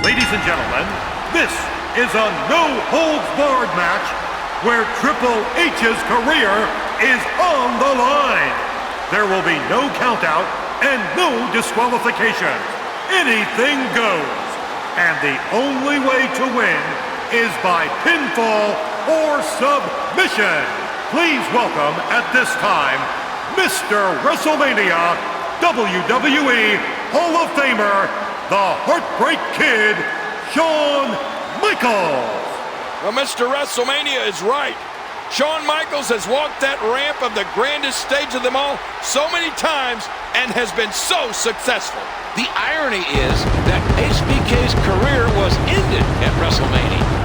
Ladies and gentlemen, this is a no-holds-barred match where Triple H's career is on the line. There will be no countout and no disqualification. Anything goes. And the only way to win is by pinfall or submission. Please welcome at this time, Mr. WrestleMania WWE Hall of Famer, the Heartbreak Kid, Shawn Michaels. Well, Mr. WrestleMania is right. Shawn Michaels has walked that ramp of the grandest stage of them all so many times and has been so successful. The irony is that HBK's career was ended at WrestleMania.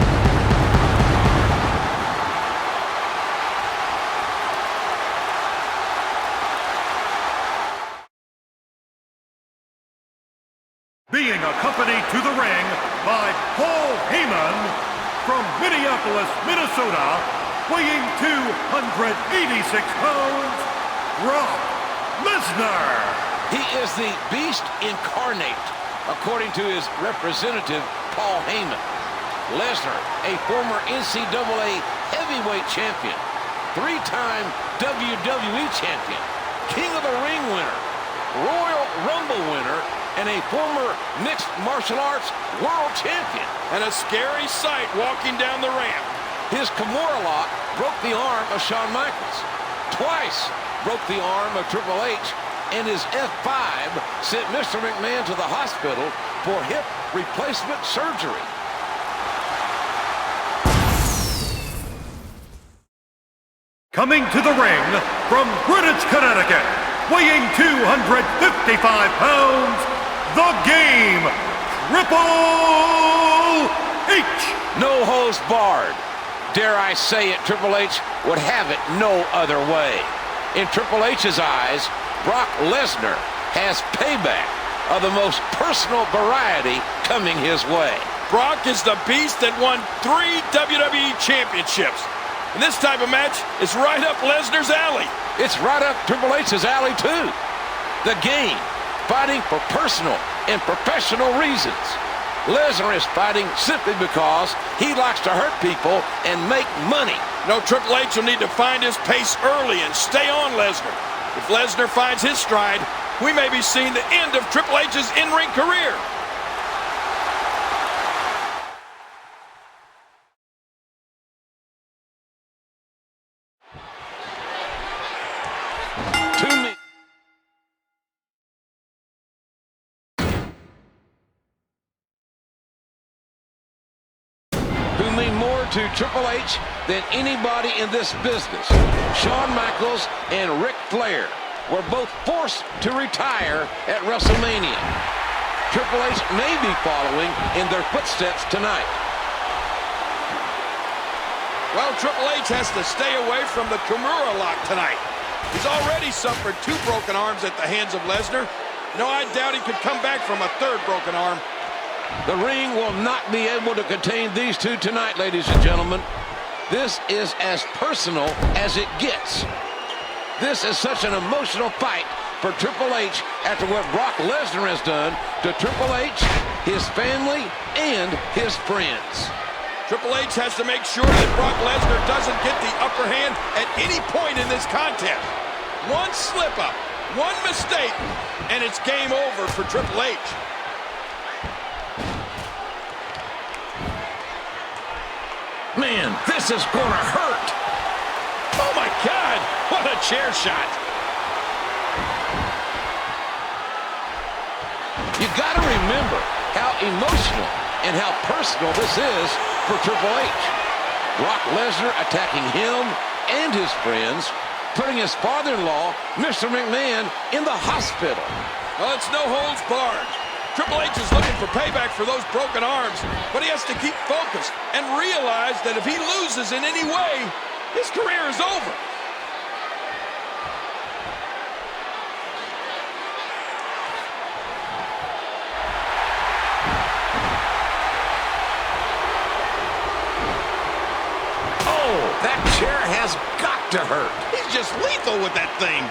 Being accompanied to the ring by Paul Heyman from Minneapolis, Minnesota, weighing 286 pounds, Brock Lesnar. He is the beast incarnate, according to his representative, Paul Heyman. Lesnar, a former NCAA heavyweight champion, three-time WWE champion, King of the Ring winner, Royal Rumble winner, and a former mixed martial arts world champion. And a scary sight walking down the ramp. His Kimura lock broke the arm of Shawn Michaels. Twice broke the arm of Triple H, and his F5 sent Mr. McMahon to the hospital for hip replacement surgery. Coming to the ring from Greenwich, Connecticut, weighing 255 pounds, The Game, Triple H. No holds barred. Dare I say it, Triple H would have it no other way. In Triple H's eyes, Brock Lesnar has payback of the most personal variety coming his way. Brock is the beast that won 3 WWE championships. And this type of match is right up Lesnar's alley. It's right up Triple H's alley, too. The Game, fighting for personal and professional reasons. Lesnar is fighting simply because he likes to hurt people and make money. No, Triple H will need to find his pace early and stay on Lesnar. If Lesnar finds his stride, we may be seeing the end of Triple H's in-ring career. Who mean more to Triple H than anybody in this business. Shawn Michaels and Ric Flair were both forced to retire at WrestleMania. Triple H may be following in their footsteps tonight. Well, Triple H has to stay away from the Kimura lock tonight. He's already suffered 2 broken arms at the hands of Lesnar. No, I doubt he could come back from a 3rd broken arm. The ring will not be able to contain these two tonight, ladies and gentlemen. This is as personal as it gets. This is such an emotional fight for Triple H after what Brock Lesnar has done to Triple H, his family, and his friends. Triple H has to make sure that Brock Lesnar doesn't get the upper hand at any point in this contest. One slip-up, one mistake, and it's game over for Triple H. Man, this is gonna hurt. Oh my God, what a chair shot. You gotta remember how emotional and how personal this is for Triple H. Brock Lesnar attacking him and his friends, putting his father-in-law, Mr. McMahon, in the hospital. Well, it's no holds barred. Triple H is looking for payback for those broken arms, but he has to keep focused and realize that if he loses in any way, his career is over. Oh, that chair has got to hurt. He's just lethal with that thing.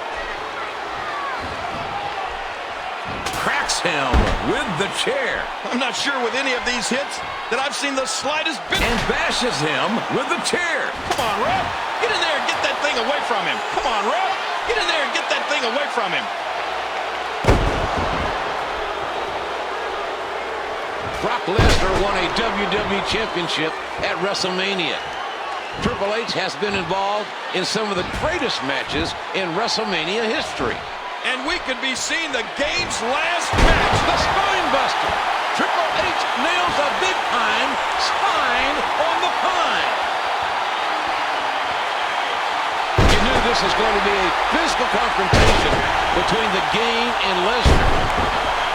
Cracks Cracks him with the chair. I'm not sure with any of these hits that I've seen the slightest bit. And bashes him with the chair. Come on, ref. Get in there and get that thing away from him. Come on, ref. Get in there and get that thing away from him. Brock Lesnar won a WWE Championship at WrestleMania. Triple H has been involved in some of the greatest matches in WrestleMania history. And we could be seeing the game's last match. The Spine Buster. Triple H nails a big-time spine on the pine. You knew this was going to be a physical confrontation between the Game and Lesnar.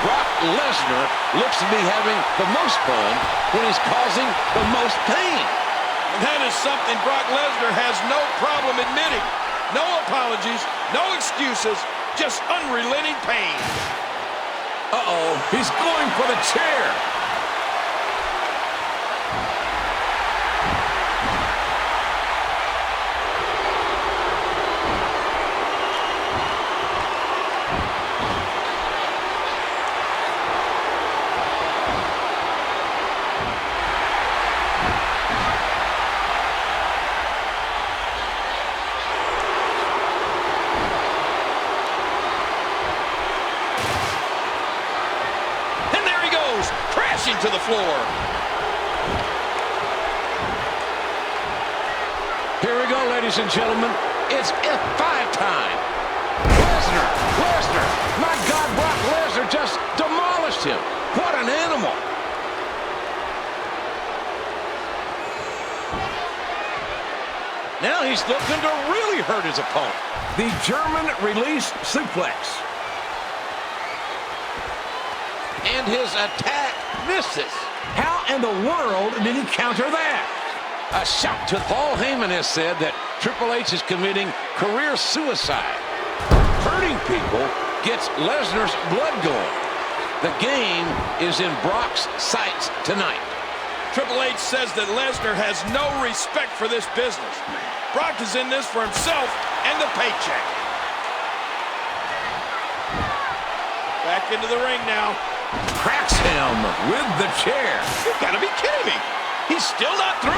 Brock Lesnar looks to be having the most fun when he's causing the most pain. And that is something Brock Lesnar has no problem admitting. No apologies, no excuses, just unrelenting pain. Uh-oh, he's going for the chair. To the floor. Here we go, ladies and gentlemen. It's F5 time. Lesnar. My God, Brock Lesnar just demolished him. What an animal. Now he's looking to really hurt his opponent. The German release suplex. And his attack misses. How in the world did he counter that? A shout to Paul Heyman has said that Triple H is committing career suicide. Hurting people gets Lesnar's blood going. The Game is in Brock's sights tonight. Triple H says that Lesnar has no respect for this business. Brock is in this for himself and the paycheck. Back into the ring now. Cracks him with the chair. You've got to be kidding me. He's still not through.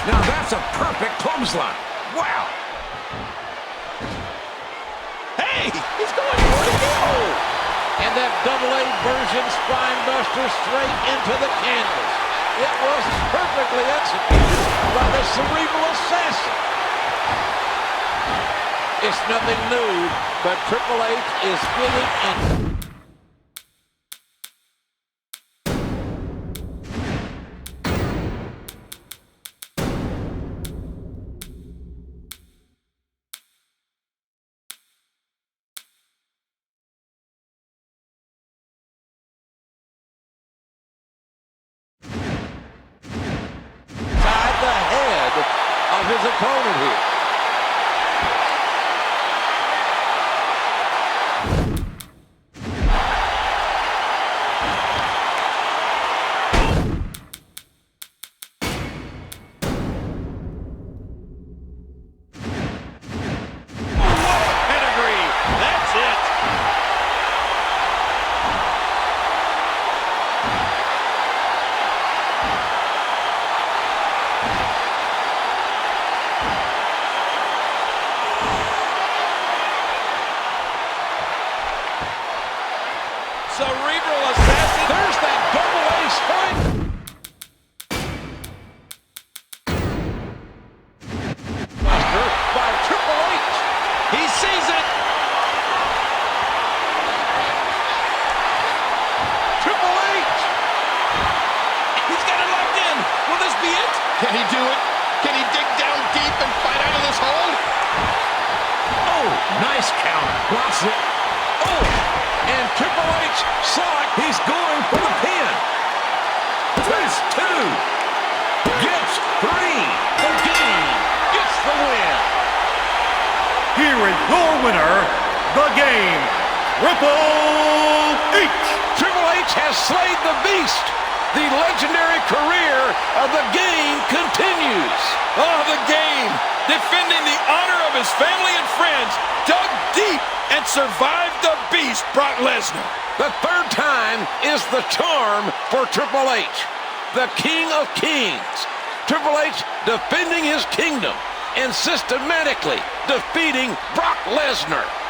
Now that's a perfect clothesline. Wow. Hey, he's going for it again. And that double-A version spine buster straight into the canvas. It was perfectly executed by the cerebral assassin. It's nothing new, but Triple H is getting in. His opponent here. Pedigree. That's it. Cerebral assassin. There's that double-A spine. Buster by Triple H. He sees it. Triple H. He's got it locked in. Will this be it? Can he do it? Can he dig down deep and fight out of this hole? Oh, nice counter. Blocks it. Oh, and Triple H saw it. He's going for the pin. That's 2. Gets 3. The Game gets the win. Here is your winner, The Game. Triple H. Triple H has slayed the beast. The legendary career of the Game continues. Oh, the Game, defending the honor of his family and friends, dug deep and survived the beast, Brock Lesnar. The third time is the charm for Triple H, the King of Kings. Triple H defending his kingdom and systematically defeating Brock Lesnar.